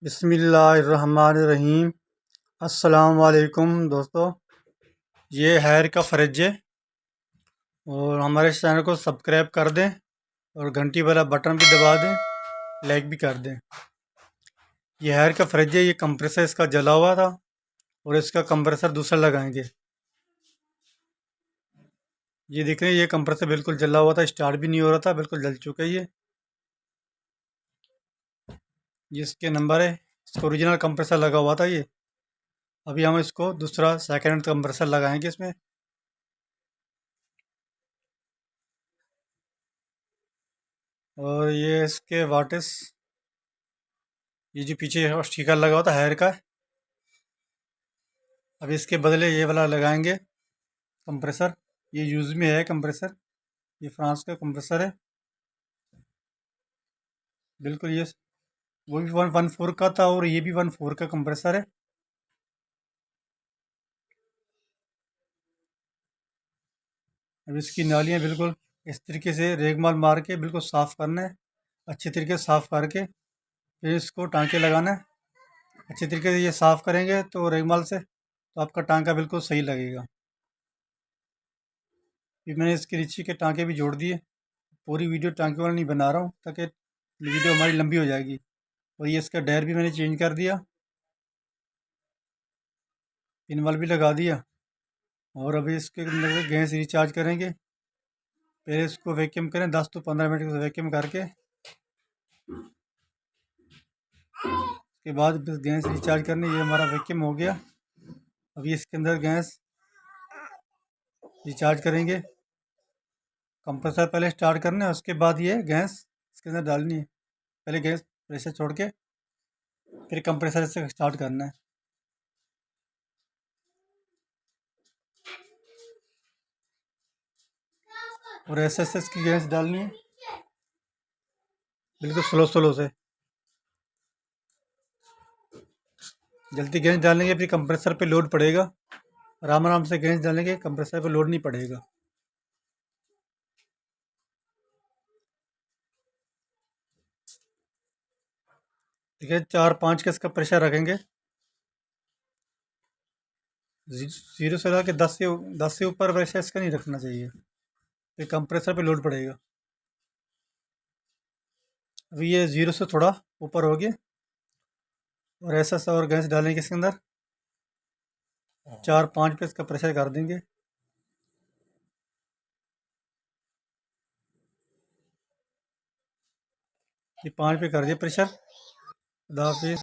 बिस्मिल्लाहिर्रहमानिर्रहीम। अस्सलाम वालेकुम दोस्तों, ये हैर का फ्रिज है और हमारे चैनल को सब्सक्राइब कर दें और घंटी वाला बटन भी दबा दें, लाइक भी कर दें। ये हैर का फ्रिज है, ये कंप्रेसर इसका जला हुआ था और इसका कंप्रेसर दूसरा लगाएंगे। ये देख रहे हैं, ये कंप्रेसर बिल्कुल जला हुआ था, स्टार्ट भी नहीं हो रहा था, बिल्कुल जल चुका है ये इसके नंबर है। इसका ओरिजिनल कंप्रेसर लगा हुआ था ये। अभी हम इसको दूसरा सेकेंड कंप्रेसर लगाएंगे इसमें। और ये इसके वाटिस, ये जो पीछे स्टिकर लगा हुआ था हैर का, अब इसके बदले ये वाला लगाएंगे कंप्रेसर। ये यूज़ में है कंप्रेसर, ये फ्रांस का कंप्रेसर है बिल्कुल। ये वो भी 1.4 का था और ये भी 1.4 का कंप्रेसर है। अब इसकी नालियाँ बिल्कुल इस तरीके से रेगमाल मार के बिल्कुल साफ़ करना है, अच्छे तरीके से साफ़ करके फिर इसको टाँके लगाना है। अच्छे तरीके से ये साफ़ करेंगे तो रेगमाल से, तो आपका टाँका बिल्कुल सही लगेगा। फिर मैंने इसके नीचे के टाँके भी जोड़ दिए। पूरी वीडियो टाँके वाला नहीं बना रहा हूँ ताकि वीडियो हमारी लंबी हो जाएगी। और ये इसका टायर भी मैंने चेंज कर दिया, पिन वाल भी लगा दिया। और अभी इसके अंदर गैस रिचार्ज करेंगे। पहले इसको वैक्यूम करें 10 से 15 मिनट का वैक्यूम करके, उसके बाद बस गैस रिचार्ज करनी। ये हमारा वैक्यूम हो गया। अभी इसके अंदर गैस रिचार्ज करेंगे। कंप्रेसर पहले स्टार्ट करना है, उसके बाद ये गैस इसके अंदर डालनी है। पहले गैस प्रेशर छोड़ के फिर कंप्रेसर से स्टार्ट करना है। और ऐसे ऐसे इसकी गैस डालनी है बिल्कुल स्लो स्लो से। जल्दी गैस डालेंगे फिर कंप्रेसर पे लोड पड़ेगा, आराम आराम से गैस डालेंगे कंप्रेसर पे लोड नहीं पड़ेगा। ठीक है, 4-5 का इसका प्रेशर रखेंगे। 0 से लगा के 10 से ऊपर प्रेशर इसका नहीं रखना चाहिए, फिर कंप्रेसर पे लोड पड़ेगा। अभी ये 0 से थोड़ा ऊपर हो गया और ऐसा सा और गैस डालेंगे इसके अंदर। 4-5 पे इसका प्रेशर कर देंगे। ये 5 पे कर दिया प्रेशर। खुदा हाफिज़।